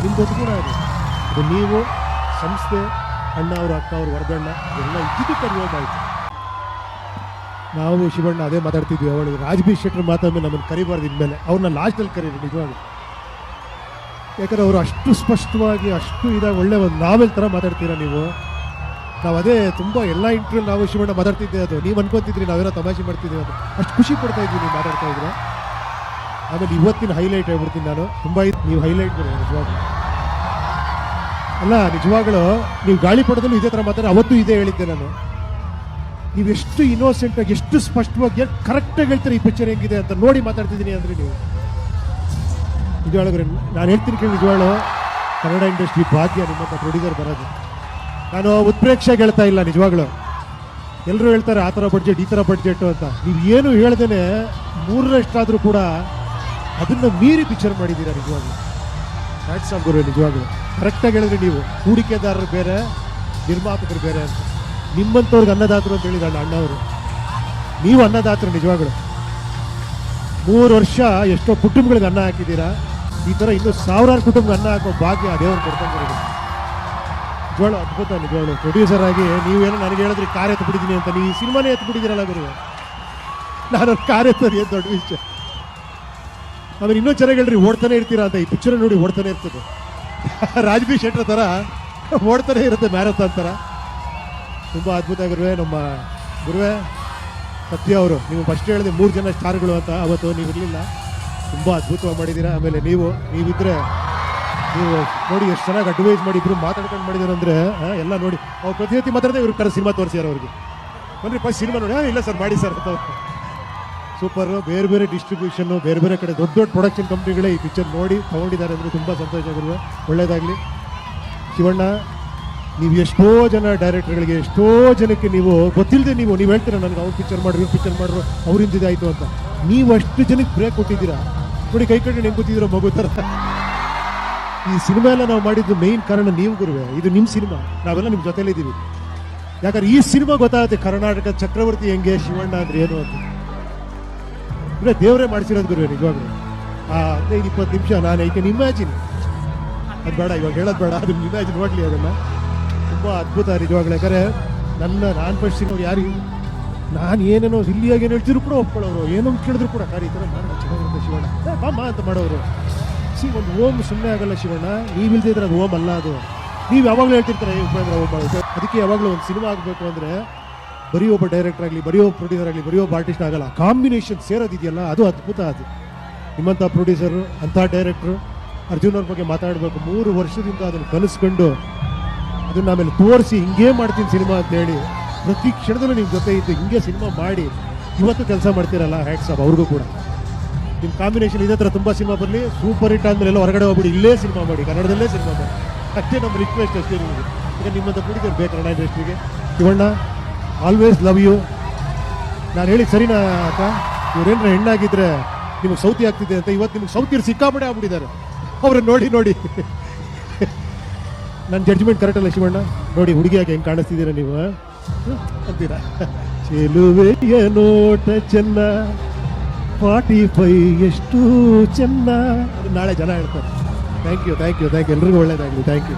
ನಿಮ್ಮ ದೊಡ್ಡ ಗುಣ ಅದು ನೀವು ಸಂಸ್ಥೆ ಅಣ್ಣ ಅವರು ಅಕ್ಕ ಅವರು ವರದಣ್ಣ ಎಲ್ಲ ಇದ್ದಿದ್ದಕ್ಕೆ ಆಯ್ತು. ನಾವು ಶಿವಣ್ಣ ಅದೇ ಮಾತಾಡ್ತಿದ್ವಿ, ಅವಳು ರಾಜ್ಬಿ ಶೆಟ್ಟರ್ ಮಾತಾದ್ಮೇಲೆ ನಮ್ಮನ್ನು ಕರಿಬಾರ್ದು ಇನ್ಮೇಲೆ, ಅವ್ರನ್ನ ಲಾಸ್ಟಲ್ಲಿ ಕರೀರಿ ನಿಜವಾಗಿ. ಯಾಕಂದ್ರೆ ಅವರು ಅಷ್ಟು ಸ್ಪಷ್ಟವಾಗಿ ಅಷ್ಟು ಇದಾಗ ಒಳ್ಳೆ ಒಂದು ನಾವೆಲ್ ಥರ ಮಾತಾಡ್ತೀರಾ ನೀವು. ನಾವು ಅದೇ ತುಂಬ ಎಲ್ಲ ಇಂಟರ್ವ್ಯೂ ನಾವು ಶಿವಣ್ಣ ಮಾತಾಡ್ತಿದ್ದೆ, ಅದು ನೀವು ಅನ್ಕೊತಿದ್ರಿ ನಾವೆಲ್ಲ ತಮಾಷೆ ಮಾಡ್ತಿದ್ದೀವಿ ಅಂತ, ಅಷ್ಟು ಖುಷಿ ಪಡ್ತಾ ಇದ್ವಿ ನೀವು ಮಾತಾಡ್ತಾ ಇದ್ರೆ. ಆಮೇಲೆ ಇವತ್ತಿನ ಹೈಲೈಟ್ ಹೇಳ್ಬಿಡ್ತೀನಿ ನಾನು, ತುಂಬ ನೀವು ಹೈಲೈಟ್ ಬರೋ ನಿಜವಾಗ್ಲು ಅಲ್ಲ, ನಿಜವಾಗ್ಲೂ ನೀವು ಗಾಳಿಪಟದಲ್ಲೂ ಇದೇ ಥರ ಮಾತಾಡಿ, ಅವತ್ತು ಇದೇ ಹೇಳಿದ್ದೆ ನಾನು. ನೀವು ಎಷ್ಟು ಇನ್ನೋಸೆಂಟಾಗಿ ಎಷ್ಟು ಸ್ಪಷ್ಟವಾಗಿ ಕರೆಕ್ಟಾಗಿ ಹೇಳ್ತಾರೆ ಈ ಪಿಕ್ಚರ್ ಹೆಂಗಿದೆ ಅಂತ ನೋಡಿ ಮಾತಾಡ್ತಿದ್ದೀನಿ ಅಂದರೆ ನೀವು ನಿಜವಾಗ್ಲೂ ನಾನು ಹೇಳ್ತೀನಿ ಕೇಳಿ, ನಿಜವಾಗ್ಲೂ ಕನ್ನಡ ಇಂಡಸ್ಟ್ರಿ ಭಾಗ್ಯ ನಿಮ್ಮಂಥ ಪ್ರೊಡ್ಯೂಸರ್ ಬರೋದು. ನಾನು ಉತ್ಪ್ರೇಕ್ಷೆಗೆ ಹೇಳ್ತಾ ಇಲ್ಲ, ನಿಜವಾಗ್ಲೂ ಎಲ್ಲರೂ ಹೇಳ್ತಾರೆ ಆ ಥರ ಬಡ್ಜೆಟ್ ಈ ಥರ ಬಡ್ಜೆಟು ಅಂತ. ನೀವು ಏನು ಹೇಳ್ದೇನೆ 3ರಷ್ಟಾದರೂ ಕೂಡ ಅದನ್ನು ಮೀರಿ ಪಿಕ್ಚರ್ ಮಾಡಿದ್ದೀರಾ ನಿಜವಾಗ್ಲೂ. ಹ್ಯಾಟ್ಸ್ ಆಫ್ ಗುರು, ನಿಜವಾಗ್ಲೂ ಕರೆಕ್ಟಾಗಿ ಹೇಳಿದ್ರಿ ನೀವು. ಹೂಡಿಕೆದಾರರು ಬೇರೆ, ನಿರ್ಮಾಪಕರು ಬೇರೆ ಅಂತ. ನಿಮ್ಮಂಥವ್ರಿಗೆ ಅನ್ನದಾತರು ಅಂತ ಹೇಳಿದ ಅಣ್ಣವರು, ನೀವು ಅನ್ನದಾತರು ನಿಜವಾಗ್ಲೂ. 3 ವರ್ಷ ಎಷ್ಟೋ ಕುಟುಂಬಗಳಿಗೆ ಅನ್ನ ಹಾಕಿದ್ದೀರಾ. ಈ ಥರ ಇನ್ನೂ ಸಾವಿರಾರು ಕುಟುಂಬಕ್ಕೆ ಅನ್ನ ಹಾಕೋ ಭಾಗ್ಯ ದೇವರು ಕೊಡ್ತಾರೆ ನಿಜವಾಗ್ಲೂ. ಅದ್ಭುತ ನಿಜವಾಗ್ಲೂ. ಪ್ರೊಡ್ಯೂಸರ್ ಆಗಿ ನೀವೇನೋ ನನಗೆ ಹೇಳಿದ್ರಿ ಕಾರ್ ಎತ್ಬಿಟ್ಟಿದ್ದೀನಿ ಅಂತ, ನೀವು ಈ ಸಿನಿಮಾನೇ ಎತ್ಬಿಟ್ಟಿದ್ದೀರಲ್ಲ ಗುರು. ನಾನು ಕಾರ್ ಎತ್ತೋದು ಏನು ದೊಡ್ಡ ವಿಷಯ. ಆಮೇಲೆ ಇನ್ನೂ ಚೆನ್ನಾಗಿ ಹೇಳ್ರಿ, ಓಡ್ತಾನೆ ಇರ್ತೀರಾ ಅಂತ. ಈ ಪಿಕ್ಚರ್ ನೋಡಿ ಓಡ್ತಾನೆ ಇರ್ತದೆ, ರಾಜ್ಬಿ ಶೆಟ್ಟರ್ ಥರ ಓಡ್ತಾನೆ ಇರುತ್ತೆ, ಮ್ಯಾರಥಾನ್ ಥರ. ತುಂಬ ಅದ್ಭುತ ಗುರುವೇ, ನಮ್ಮ ಗುರುವೇ ಸತ್ಯ ಅವರು. ನೀವು ಫಸ್ಟ್ ಹೇಳಿದೆ 3 ಜನ ಸ್ಟಾರ್ಗಳು ಅಂತ, ಅವತ್ತು ನೀವು ಇರಲಿಲ್ಲ. ತುಂಬ ಅದ್ಭುತವಾಗಿ ಮಾಡಿದ್ದೀರಾ. ಆಮೇಲೆ ನೀವಿದ್ರೆ ನೀವು ನೋಡಿ ಎಷ್ಟು ಚೆನ್ನಾಗಿ ಅಡ್ವೈಸ್ ಮಾಡಿ ಇಬ್ಬರು ಮಾತಾಡ್ಕೊಂಡು ಮಾಡಿದಾರೆ ಅಂದರೆ ಎಲ್ಲ ನೋಡಿ. ಅವ್ರು ಪ್ರತಿ ಮಾತಾಡಿದ್ರೆ ಇವ್ರು ಕರೆ ಸಿನಿಮಾ ತೋರಿಸ್ಯಾರ ಅವ್ರಿಗೆ. ಬನ್ರಿ ಫಸ್ಟ್ ಸಿನಿಮಾ ನೋಡಿ, ಇಲ್ಲ ಸರ್ ಮಾಡಿ ಸರ್ ಅಂತ. ಸೂಪರು. ಬೇರೆ ಬೇರೆ ಡಿಸ್ಟ್ರಿಬ್ಯೂಷನ್ನು, ಬೇರೆ ಬೇರೆ ಕಡೆ ದೊಡ್ಡ ದೊಡ್ಡ ಪ್ರೊಡಕ್ಷನ್ ಕಂಪ್ನಿಗಳೇ ಈ ಪಿಕ್ಚರ್ ನೋಡಿ ತೊಗೊಂಡಿದ್ದಾರೆ ಅಂದರೆ ತುಂಬ ಸಂತೋಷ ಆಗಿರುವ. ಒಳ್ಳೆಯದಾಗಲಿ ಶಿವಣ್ಣ. ನೀವು ಎಷ್ಟೋ ಜನ ಡೈರೆಕ್ಟರ್ಗಳಿಗೆ, ಎಷ್ಟೋ ಜನಕ್ಕೆ ನೀವು ಗೊತ್ತಿಲ್ಲದೆ ನೀವು ಹೇಳ್ತೀರ ನನಗೆ ಅವ್ರು ಪಿಕ್ಚರ್ ಮಾಡ್ರಿ, ಇವ್ರು ಪಿಕ್ಚರ್ ಮಾಡ್ರು, ಅವರಿಂದ ಇದಾಯಿತು ಅಂತ. ನೀವು ಅಷ್ಟು ಜನಕ್ಕೆ ಬ್ರೇಕ್ ಕೊಟ್ಟಿದ್ದೀರಾ ನೋಡಿ. ಕೈ ಕಟ್ಟಿ ಹೆಂಗೆ ಕೂತಿದ್ದೀರೋ ಮಗು ಥರ. ಈ ಸಿನಿಮಾ ಎಲ್ಲ ನಾವು ಮಾಡಿದ್ದು ಮೇಯ್ನ್ ಕಾರಣ ನೀವು ಗುರುವೆ. ಇದು ನಿಮ್ಮ ಸಿನಿಮಾ, ನಾವೆಲ್ಲ ನಿಮ್ಮ ಜೊತೆಲಿದ್ದೀವಿ. ಯಾಕಂದ್ರೆ ಈ ಸಿನಿಮಾ ಗೊತ್ತಾಗುತ್ತೆ ಕರ್ನಾಟಕ ಚಕ್ರವರ್ತಿ ಹೆಂಗೆ, ಶಿವಣ್ಣ ಅಂದ್ರೆ ಏನು ಅಂತ. ಅಂದರೆ ದೇವರೇ ಮಾಡಿಸಿರೋದು ಗುರುವೆ ನಿಜವಾಗ್ಲೂ. 15-20 ನಿಮಿಷ ನಾನು ಐಕೆ ಇಮ್ಯಾಜಿನ್, ಅದು ಬೇಡ ಇವಾಗ ಹೇಳೋದು ಬೇಡ, ಅದನ್ನ ಇಮ್ಯಾಜಿನ್ ನೋಡಲಿ ಅದನ್ನು. ತುಂಬ ಅದ್ಭುತ ನಿಜವಾಗ್ಲೂ. ಯಾಕಂದರೆ ನಾನು ಫಸ್ಟ್ ಸಿನಿಮಾ ಯಾರಿಗೆ ನಾನು ಏನೇನೋ ಇಲ್ಲಿಯಾಗಿ ಏನು ಹೇಳ್ತಿದ್ರು ಕೂಡ ಒಪ್ಕೊಳ್ಳೋರು, ಏನೋ ಕೇಳಿದ್ರು ಕೂಡ ಕಾರ್ ಈ ಥರ ಮಾಡೋಣ ಚೆನ್ನಾಗಿರುತ್ತೆ ಶಿವಣ್ಣ ಬಾಮ್ಮ ಅಂತ ಮಾಡೋರು. ಒಂದು ಓಮ್ ಸುಮ್ಮನೆ ಆಗಲ್ಲ ಶಿವಣ್ಣ, ನೀವಿಲ್ದೇ ಇದ್ರೆ ಅದು ಓಮ್ ಅಲ್ಲ. ಅದು ನೀವು ಯಾವಾಗಲೂ ಹೇಳ್ತಿರ್ತಾರೆ ಉಪೇಂದ್ರ ಓಮ್ ಆಗುತ್ತೆ. ಅದಕ್ಕೆ ಯಾವಾಗಲೂ ಒಂದು ಸಿನಿಮಾ ಆಗಬೇಕು ಅಂದರೆ ಬರೀ ಒಬ್ಬ ಡೈರೆಕ್ಟರ್ ಆಗಲಿ, ಬರೀ ಒಬ್ಬ ಪ್ರೊಡ್ಯೂಸರ್ ಆಗಲಿ, ಬರೀ ಒಬ್ಬ ಆರ್ಟಿಸ್ಟ್ ಆಗಲ್ಲ. ಕಾಂಬಿನೇಷನ್ ಸೇರೋದಿದೆಯಲ್ಲ ಅದು ಅದ್ಭುತ. ಅದು ನಿಮ್ಮಂಥ ಪ್ರೊಡ್ಯೂಸರು, ಅಂಥ ಡೈರೆಕ್ಟ್ರು ಅರ್ಜುನ್ ಅವ್ರ ಬಗ್ಗೆ ಮಾತಾಡಬೇಕು. 3 ವರ್ಷದಿಂದ ಅದನ್ನು ಕಲಿಸ್ಕೊಂಡು ಅದನ್ನು ಆಮೇಲೆ ತೋರಿಸಿ ಹಿಂಗೇ ಮಾಡ್ತೀನಿ ಸಿನಿಮಾ ಅಂತೇಳಿ ಪ್ರತಿ ಕ್ಷಣದಲ್ಲೂ ನಿಮ್ಮ ಜೊತೆ ಇದ್ದು ಹಿಂಗೆ ಸಿನಿಮಾ ಮಾಡಿ ಇವತ್ತು ಕೆಲಸ ಮಾಡ್ತೀರಲ್ಲ, ಹ್ಯಾಟ್ಸ್ ಆಫ್ ಅವ್ರಿಗೂ ಕೂಡ. ನಿಮ್ಮ ಕಾಂಬಿನೇಷನ್ ಇದೇ ಥರ ತುಂಬ ಸಿನಿಮಾ ಬರಲಿ. ಸೂಪರ್ ಹಿಟ್ ಆದಮೇಲೆ ಎಲ್ಲ ಹೊರಗಡೆ ಹೋಗ್ಬಿಡಿ, ಇಲ್ಲೇ ಸಿನಿಮಾ ಮಾಡಿ, ಕನ್ನಡದಲ್ಲೇ ಸಿನಿಮಾ ಮಾಡಿ. ಅಷ್ಟೇ ನಮ್ಮ ರಿಕ್ವೆಸ್ಟ್, ಅಷ್ಟೇ ನಿಮಗೆ. ಈಗ ನಿಮ್ಮಂಥ ಪ್ರೊಡ್ಯೂಸರ್ ಬೇಕು ಕನ್ನಡ ಇಂಡಸ್ಟ್ರಿಗೆ. Shivanna always love you. ನಾನು ಹೇಳಿದ್ದು ಸರಿನಾ ಅಕ್ಕ? ಇವ್ರೇನ್ರ ಹೆಣ್ಣಾಗಿದ್ರೆ ನಿಮಗೆ ಸೌತಿ ಆಗ್ತಿದೆ ಅಂತ, ಇವತ್ತು ನಿಮ್ಗೆ ಸೌತಿಯರು ಸಿಕ್ಕಾಪಡೆ ಆಗ್ಬಿಟ್ಟಿದ್ದಾರೆ ಅವ್ರನ್ನ ನೋಡಿ. ನನ್ನ ಜಡ್ಜ್ಮೆಂಟ್ ಕರೆಕ್ಟ್ ಅಲ್ಲ ಶಿವಣ್ಣ? ನೋಡಿ ಹುಡುಗಿಯಾಗಿ ಹೆಂಗೆ ಕಾಣಿಸ್ತಿದ್ದೀರಾ ನೀವು ಅಂತೀರಾ. ಚೆಲುವೆಯ ನೋಟ ಚೆನ್ನ, 45 ಎಷ್ಟು ಚೆನ್ನ, ಅದು ನಾಳೆ ಜನ ಹೇಳ್ತಾರೆ. ಥ್ಯಾಂಕ್ ಯು ಎಲ್ರಿಗೂ ಒಳ್ಳೇದಾಗಲಿ. Thank you.